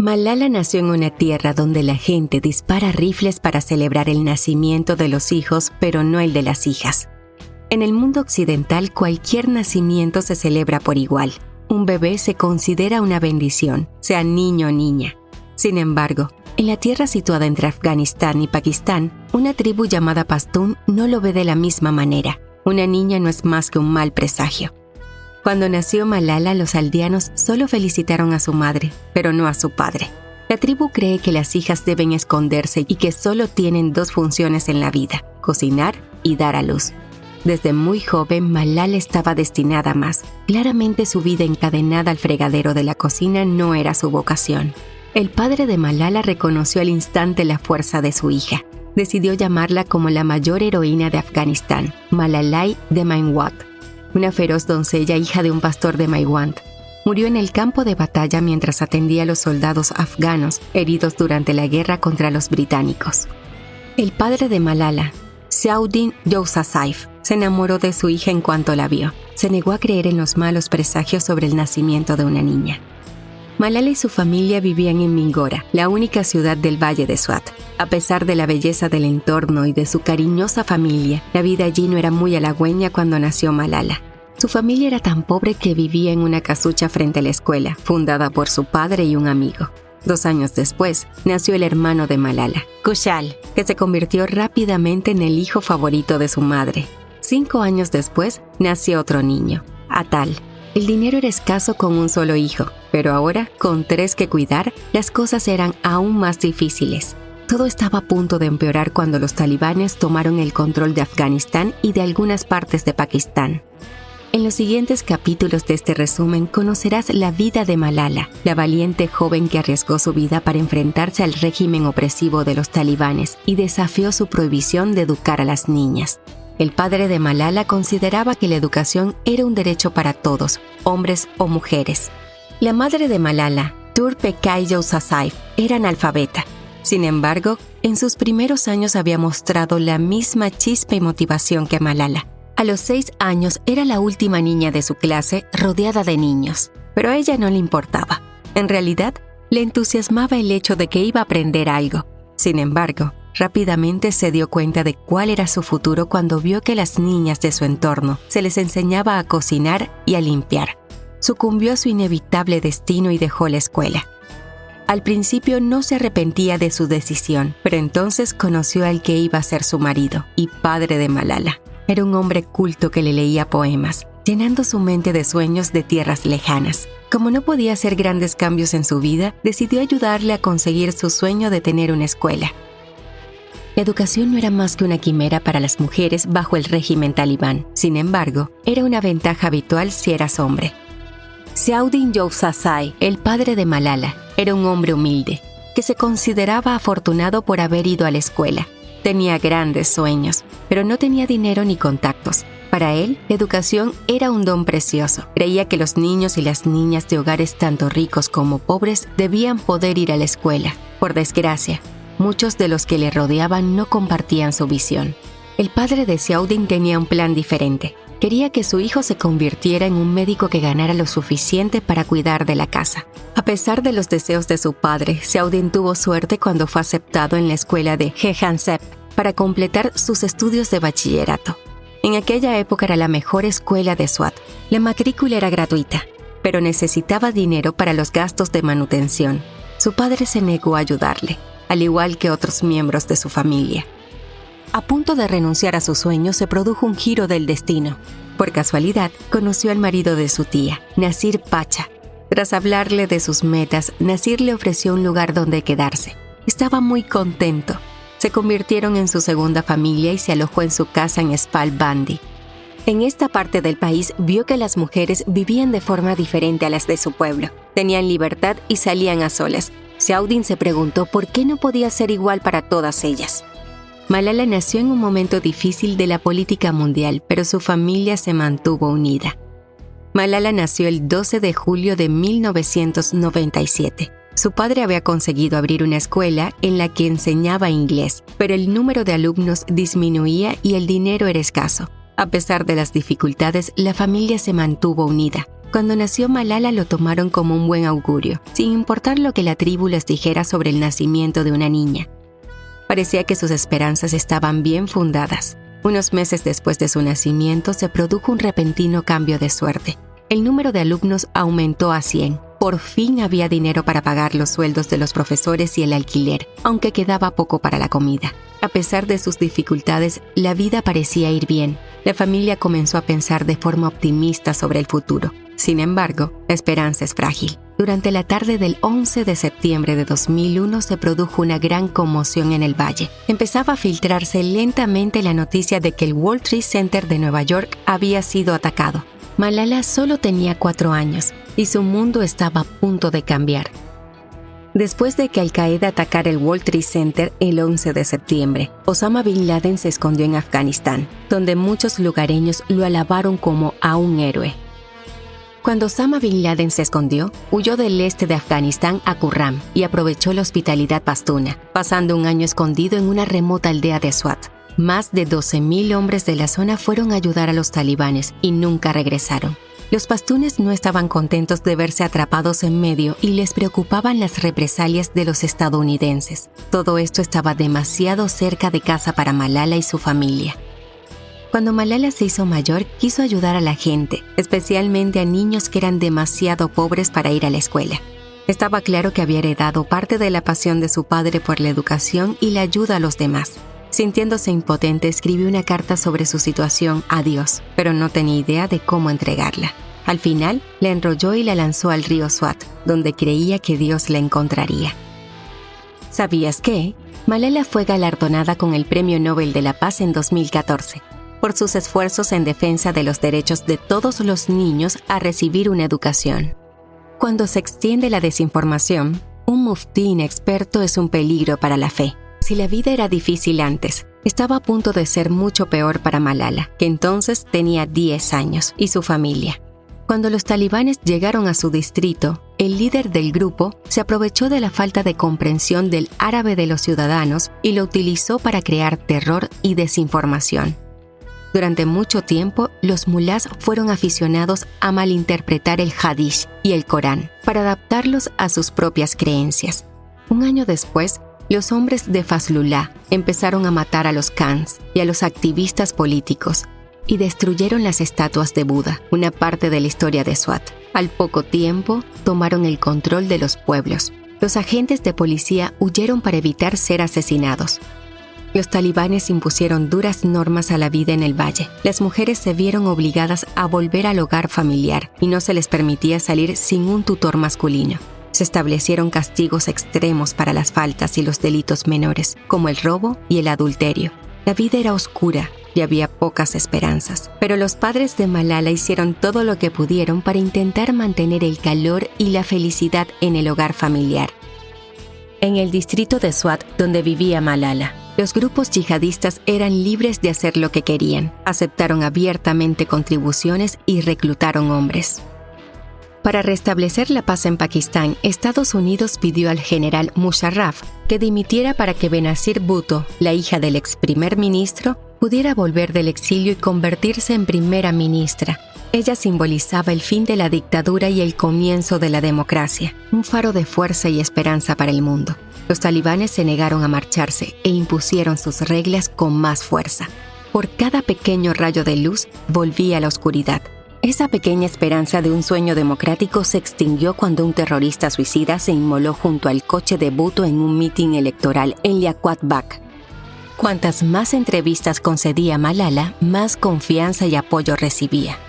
Malala nació en una tierra donde la gente dispara rifles para celebrar el nacimiento de los hijos, pero no el de las hijas. En el mundo occidental, cualquier nacimiento se celebra por igual. Un bebé se considera una bendición, sea niño o niña. Sin embargo, en la tierra situada entre Afganistán y Pakistán, una tribu llamada Pastún no lo ve de la misma manera. Una niña no es más que un mal presagio. Cuando nació Malala, los aldeanos solo felicitaron a su madre, pero no a su padre. La tribu cree que las hijas deben esconderse y que solo tienen dos funciones en la vida: cocinar y dar a luz. Desde muy joven, Malala estaba destinada a más. Claramente su vida encadenada al fregadero de la cocina no era su vocación. El padre de Malala reconoció al instante la fuerza de su hija. Decidió llamarla como la mayor heroína de Afganistán, Malalai de Maiwand, una feroz doncella hija de un pastor de Maiwand. Murió en el campo de batalla mientras atendía a los soldados afganos heridos durante la guerra contra los británicos. El padre de Malala, Ziauddin Yousafzai, se enamoró de su hija en cuanto la vio. Se negó a creer en los malos presagios sobre el nacimiento de una niña. Malala y su familia vivían en Mingora, la única ciudad del Valle de Swat. A pesar de la belleza del entorno y de su cariñosa familia, la vida allí no era muy halagüeña cuando nació Malala. Su familia era tan pobre que vivía en una casucha frente a la escuela, fundada por su padre y un amigo. 2 años después, nació el hermano de Malala, Kushal, que se convirtió rápidamente en el hijo favorito de su madre. 5 años después, nació otro niño, Atal. El dinero era escaso con un solo hijo, pero ahora, con 3 que cuidar, las cosas eran aún más difíciles. Todo estaba a punto de empeorar cuando los talibanes tomaron el control de Afganistán y de algunas partes de Pakistán. En los siguientes capítulos de este resumen conocerás la vida de Malala, la valiente joven que arriesgó su vida para enfrentarse al régimen opresivo de los talibanes y desafió su prohibición de educar a las niñas. El padre de Malala consideraba que la educación era un derecho para todos, hombres o mujeres. La madre de Malala, Turpekai Yousafzai, era analfabeta. Sin embargo, en sus primeros años había mostrado la misma chispa y motivación que Malala. A los 6 años era la última niña de su clase rodeada de niños, pero a ella no le importaba. En realidad, le entusiasmaba el hecho de que iba a aprender algo. Sin embargo, rápidamente se dio cuenta de cuál era su futuro cuando vio que las niñas de su entorno se les enseñaba a cocinar y a limpiar. Sucumbió a su inevitable destino y dejó la escuela. Al principio no se arrepentía de su decisión, pero entonces conoció al que iba a ser su marido y padre de Malala. Era un hombre culto que le leía poemas, llenando su mente de sueños de tierras lejanas. Como no podía hacer grandes cambios en su vida, decidió ayudarle a conseguir su sueño de tener una escuela. La educación no era más que una quimera para las mujeres bajo el régimen talibán. Sin embargo, era una ventaja habitual si eras hombre. Ziauddin Yousafzai, el padre de Malala, era un hombre humilde, que se consideraba afortunado por haber ido a la escuela. Tenía grandes sueños, pero no tenía dinero ni contactos. Para él, la educación era un don precioso. Creía que los niños y las niñas de hogares tanto ricos como pobres debían poder ir a la escuela. Por desgracia, muchos de los que le rodeaban no compartían su visión. El padre de Ziauddin tenía un plan diferente. Quería que su hijo se convirtiera en un médico que ganara lo suficiente para cuidar de la casa. A pesar de los deseos de su padre, Ziauddin tuvo suerte cuando fue aceptado en la escuela de Jehansep para completar sus estudios de bachillerato. En aquella época era la mejor escuela de Swat. La matrícula era gratuita, pero necesitaba dinero para los gastos de manutención. Su padre se negó a ayudarle, al igual que otros miembros de su familia. A punto de renunciar a su sueño, se produjo un giro del destino. Por casualidad, conoció al marido de su tía, Nasir Pacha. Tras hablarle de sus metas, Nasir le ofreció un lugar donde quedarse. Estaba muy contento. Se convirtieron en su segunda familia y se alojó en su casa en Spal Bandi. En esta parte del país vio que las mujeres vivían de forma diferente a las de su pueblo. Tenían libertad y salían a solas. Ziauddin se preguntó por qué no podía ser igual para todas ellas. Malala nació en un momento difícil de la política mundial, pero su familia se mantuvo unida. Malala nació el 12 de julio de 1997. Su padre había conseguido abrir una escuela en la que enseñaba inglés, pero el número de alumnos disminuía y el dinero era escaso. A pesar de las dificultades, la familia se mantuvo unida. Cuando nació Malala lo tomaron como un buen augurio, sin importar lo que la tribu les dijera sobre el nacimiento de una niña. Parecía que sus esperanzas estaban bien fundadas. Unos meses después de su nacimiento se produjo un repentino cambio de suerte. El número de alumnos aumentó a 100. Por fin había dinero para pagar los sueldos de los profesores y el alquiler, aunque quedaba poco para la comida. A pesar de sus dificultades, la vida parecía ir bien. La familia comenzó a pensar de forma optimista sobre el futuro. Sin embargo, la esperanza es frágil. Durante la tarde del 11 de septiembre de 2001 se produjo una gran conmoción en el valle. Empezaba a filtrarse lentamente la noticia de que el World Trade Center de Nueva York había sido atacado. Malala solo tenía 4 años y su mundo estaba a punto de cambiar. Después de que Al-Qaeda atacara el World Trade Center el 11 de septiembre, Osama Bin Laden se escondió en Afganistán, donde muchos lugareños lo alabaron como a un héroe. Cuando Osama Bin Laden se escondió, huyó del este de Afganistán a Qurram y aprovechó la hospitalidad pastuna, pasando un año escondido en una remota aldea de Swat. Más de 12,000 hombres de la zona fueron a ayudar a los talibanes y nunca regresaron. Los pastunes no estaban contentos de verse atrapados en medio y les preocupaban las represalias de los estadounidenses. Todo esto estaba demasiado cerca de casa para Malala y su familia. Cuando Malala se hizo mayor, quiso ayudar a la gente, especialmente a niños que eran demasiado pobres para ir a la escuela. Estaba claro que había heredado parte de la pasión de su padre por la educación y la ayuda a los demás. Sintiéndose impotente, escribió una carta sobre su situación a Dios, pero no tenía idea de cómo entregarla. Al final, la enrolló y la lanzó al río Swat, donde creía que Dios la encontraría. ¿Sabías qué? Malala fue galardonada con el Premio Nobel de la Paz en 2014, por sus esfuerzos en defensa de los derechos de todos los niños a recibir una educación. Cuando se extiende la desinformación, un muftí inexperto es un peligro para la fe. Si la vida era difícil antes, estaba a punto de ser mucho peor para Malala, que entonces tenía 10 años, y su familia. Cuando los talibanes llegaron a su distrito, el líder del grupo se aprovechó de la falta de comprensión del árabe de los ciudadanos y lo utilizó para crear terror y desinformación. Durante mucho tiempo, los mulás fueron aficionados a malinterpretar el Hadish y el Corán para adaptarlos a sus propias creencias. Un año después, los hombres de Fazlullah empezaron a matar a los Khans y a los activistas políticos y destruyeron las estatuas de Buda, una parte de la historia de Swat. Al poco tiempo, tomaron el control de los pueblos. Los agentes de policía huyeron para evitar ser asesinados. Los talibanes impusieron duras normas a la vida en el valle. Las mujeres se vieron obligadas a volver al hogar familiar y no se les permitía salir sin un tutor masculino. Se establecieron castigos extremos para las faltas y los delitos menores, como el robo y el adulterio. La vida era oscura y había pocas esperanzas, pero los padres de Malala hicieron todo lo que pudieron para intentar mantener el calor y la felicidad en el hogar familiar. En el distrito de Swat, donde vivía Malala, los grupos yihadistas eran libres de hacer lo que querían, aceptaron abiertamente contribuciones y reclutaron hombres. Para restablecer la paz en Pakistán, Estados Unidos pidió al general Musharraf que dimitiera para que Benazir Bhutto, la hija del ex primer ministro, pudiera volver del exilio y convertirse en primera ministra. Ella simbolizaba el fin de la dictadura y el comienzo de la democracia, un faro de fuerza y esperanza para el mundo. Los talibanes se negaron a marcharse e impusieron sus reglas con más fuerza. Por cada pequeño rayo de luz, volvía a la oscuridad. Esa pequeña esperanza de un sueño democrático se extinguió cuando un terrorista suicida se inmoló junto al coche de Bhutto en un mitin electoral en Liaquat Bagh. Cuantas más entrevistas concedía Malala, más confianza y apoyo recibía.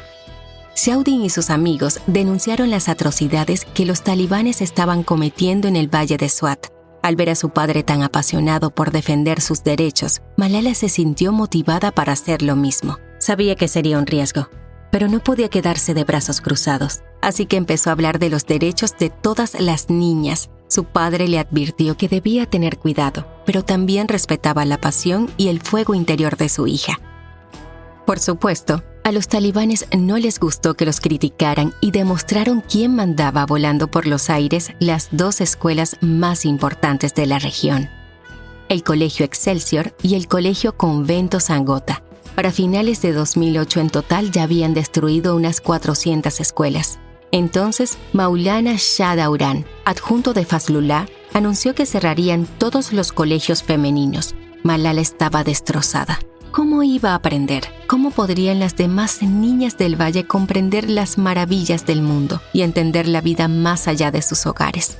Ziauddin y sus amigos denunciaron las atrocidades que los talibanes estaban cometiendo en el valle de Swat. Al ver a su padre tan apasionado por defender sus derechos, Malala se sintió motivada para hacer lo mismo. Sabía que sería un riesgo, pero no podía quedarse de brazos cruzados. Así que empezó a hablar de los derechos de todas las niñas. Su padre le advirtió que debía tener cuidado, pero también respetaba la pasión y el fuego interior de su hija. Por supuesto, a los talibanes no les gustó que los criticaran y demostraron quién mandaba volando por los aires las 2 escuelas más importantes de la región: el Colegio Excelsior y el Colegio Convento Sangota. Para finales de 2008 en total ya habían destruido unas 400 escuelas. Entonces, Maulana Shah Dauran, adjunto de Fazlullah, anunció que cerrarían todos los colegios femeninos. Malala estaba destrozada. ¿Cómo iba a aprender? ¿Cómo podrían las demás niñas del valle comprender las maravillas del mundo y entender la vida más allá de sus hogares?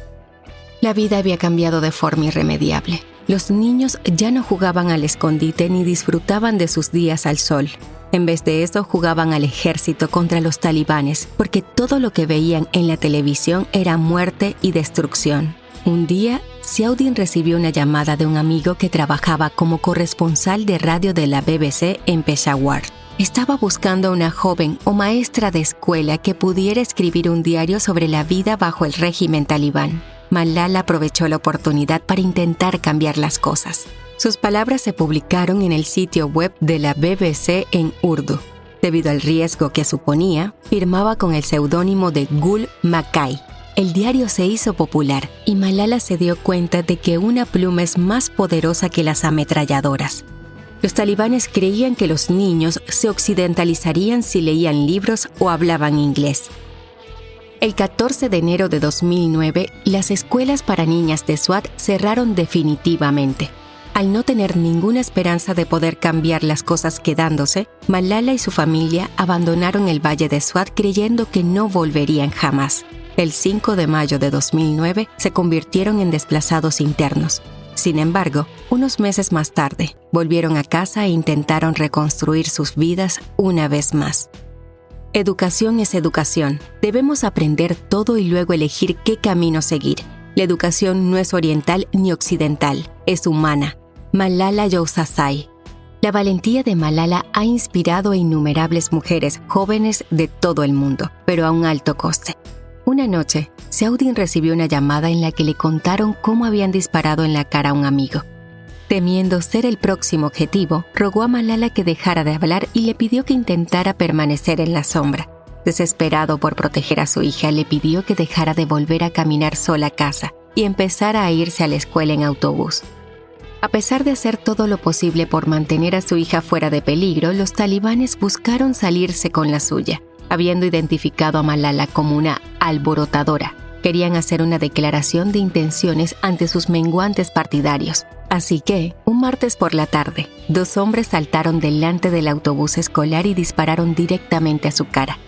La vida había cambiado de forma irremediable. Los niños ya no jugaban al escondite ni disfrutaban de sus días al sol. En vez de eso, jugaban al ejército contra los talibanes, porque todo lo que veían en la televisión era muerte y destrucción. Un día, Ziauddin recibió una llamada de un amigo que trabajaba como corresponsal de radio de la BBC en Peshawar. Estaba buscando a una joven o maestra de escuela que pudiera escribir un diario sobre la vida bajo el régimen talibán. Malala aprovechó la oportunidad para intentar cambiar las cosas. Sus palabras se publicaron en el sitio web de la BBC en urdu. Debido al riesgo que suponía, firmaba con el seudónimo de Gul Makai. El diario se hizo popular y Malala se dio cuenta de que una pluma es más poderosa que las ametralladoras. Los talibanes creían que los niños se occidentalizarían si leían libros o hablaban inglés. El 14 de enero de 2009, las escuelas para niñas de Swat cerraron definitivamente. Al no tener ninguna esperanza de poder cambiar las cosas quedándose, Malala y su familia abandonaron el valle de Swat creyendo que no volverían jamás. El 5 de mayo de 2009 se convirtieron en desplazados internos. Sin embargo, unos meses más tarde, volvieron a casa e intentaron reconstruir sus vidas una vez más. Educación es educación. Debemos aprender todo y luego elegir qué camino seguir. La educación no es oriental ni occidental, es humana. Malala Yousafzai. La valentía de Malala ha inspirado a innumerables mujeres jóvenes de todo el mundo, pero a un alto coste. Una noche, Ziauddin recibió una llamada en la que le contaron cómo habían disparado en la cara a un amigo. Temiendo ser el próximo objetivo, rogó a Malala que dejara de hablar y le pidió que intentara permanecer en la sombra. Desesperado por proteger a su hija, le pidió que dejara de volver a caminar sola a casa y empezara a irse a la escuela en autobús. A pesar de hacer todo lo posible por mantener a su hija fuera de peligro, los talibanes buscaron salirse con la suya. Habiendo identificado a Malala como una alborotadora, querían hacer una declaración de intenciones ante sus menguantes partidarios. Así que, un martes por la tarde, 2 hombres saltaron delante del autobús escolar y dispararon directamente a su cara.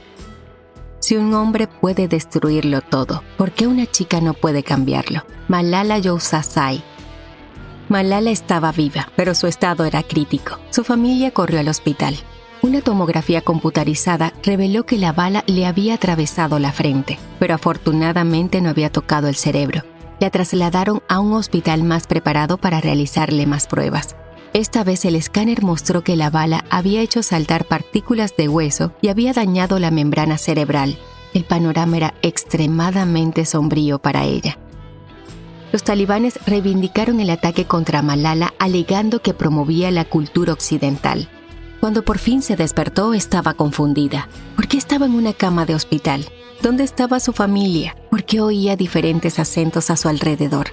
Si un hombre puede destruirlo todo, ¿por qué una chica no puede cambiarlo? Malala Yousafzai. Malala estaba viva, pero su estado era crítico. Su familia corrió al hospital. Una tomografía computarizada reveló que la bala le había atravesado la frente, pero afortunadamente no había tocado el cerebro. La trasladaron a un hospital más preparado para realizarle más pruebas. Esta vez el escáner mostró que la bala había hecho saltar partículas de hueso y había dañado la membrana cerebral. El panorama era extremadamente sombrío para ella. Los talibanes reivindicaron el ataque contra Malala alegando que promovía la cultura occidental. Cuando por fin se despertó, estaba confundida. ¿Por qué estaba en una cama de hospital? ¿Dónde estaba su familia? ¿Por qué oía diferentes acentos a su alrededor?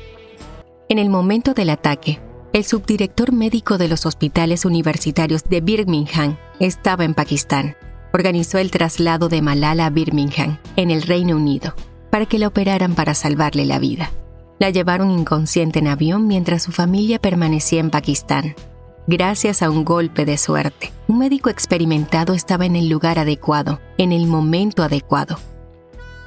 En el momento del ataque, el subdirector médico de los hospitales universitarios de Birmingham estaba en Pakistán. Organizó el traslado de Malala a Birmingham, en el Reino Unido, para que la operaran para salvarle la vida. La llevaron inconsciente en avión mientras su familia permanecía en Pakistán. Gracias a un golpe de suerte, un médico experimentado estaba en el lugar adecuado, en el momento adecuado.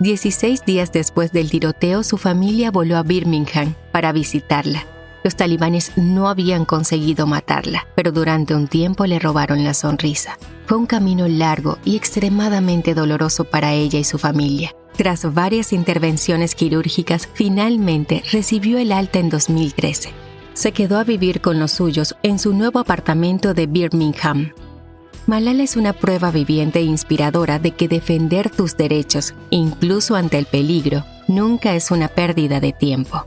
16 días después del tiroteo, su familia voló a Birmingham para visitarla. Los talibanes no habían conseguido matarla, pero durante un tiempo le robaron la sonrisa. Fue un camino largo y extremadamente doloroso para ella y su familia. Tras varias intervenciones quirúrgicas, finalmente recibió el alta en 2013. Se quedó a vivir con los suyos en su nuevo apartamento de Birmingham. Malala es una prueba viviente e inspiradora de que defender tus derechos, incluso ante el peligro, nunca es una pérdida de tiempo.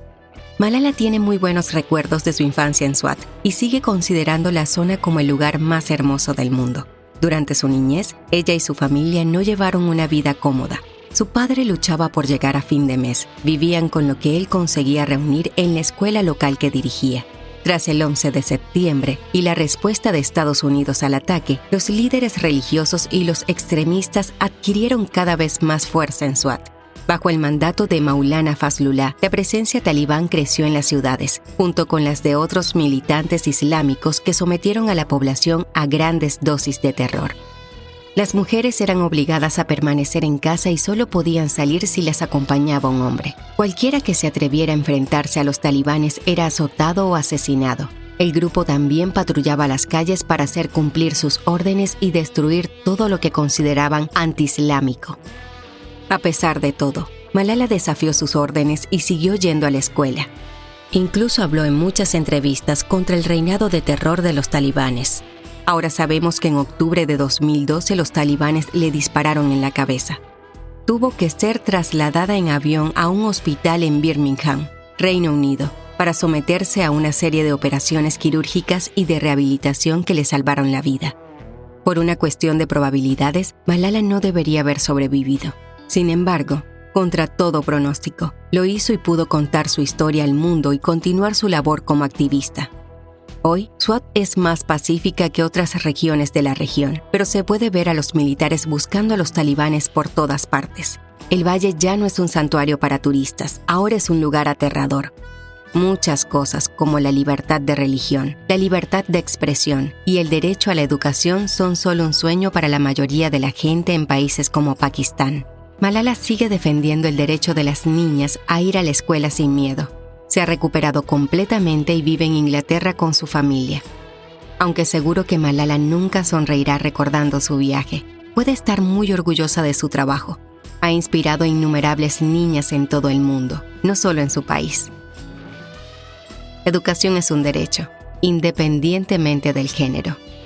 Malala tiene muy buenos recuerdos de su infancia en Swat y sigue considerando la zona como el lugar más hermoso del mundo. Durante su niñez, ella y su familia no llevaron una vida cómoda. Su padre luchaba por llegar a fin de mes. Vivían con lo que él conseguía reunir en la escuela local que dirigía. Tras el 11 de septiembre y la respuesta de Estados Unidos al ataque, los líderes religiosos y los extremistas adquirieron cada vez más fuerza en Swat. Bajo el mandato de Maulana Fazlullah, la presencia talibán creció en las ciudades, junto con las de otros militantes islámicos que sometieron a la población a grandes dosis de terror. Las mujeres eran obligadas a permanecer en casa y solo podían salir si las acompañaba un hombre. Cualquiera que se atreviera a enfrentarse a los talibanes era azotado o asesinado. El grupo también patrullaba las calles para hacer cumplir sus órdenes y destruir todo lo que consideraban antiislámico. A pesar de todo, Malala desafió sus órdenes y siguió yendo a la escuela. Incluso habló en muchas entrevistas contra el reinado de terror de los talibanes. Ahora sabemos que en octubre de 2012 los talibanes le dispararon en la cabeza. Tuvo que ser trasladada en avión a un hospital en Birmingham, Reino Unido, para someterse a una serie de operaciones quirúrgicas y de rehabilitación que le salvaron la vida. Por una cuestión de probabilidades, Malala no debería haber sobrevivido. Sin embargo, contra todo pronóstico, lo hizo y pudo contar su historia al mundo y continuar su labor como activista. Hoy, Swat es más pacífica que otras regiones de la región, pero se puede ver a los militares buscando a los talibanes por todas partes. El valle ya no es un santuario para turistas, ahora es un lugar aterrador. Muchas cosas, como la libertad de religión, la libertad de expresión y el derecho a la educación son solo un sueño para la mayoría de la gente en países como Pakistán. Malala sigue defendiendo el derecho de las niñas a ir a la escuela sin miedo. Se ha recuperado completamente y vive en Inglaterra con su familia. Aunque seguro que Malala nunca sonreirá recordando su viaje, puede estar muy orgullosa de su trabajo. Ha inspirado a innumerables niñas en todo el mundo, no solo en su país. Educación es un derecho, independientemente del género.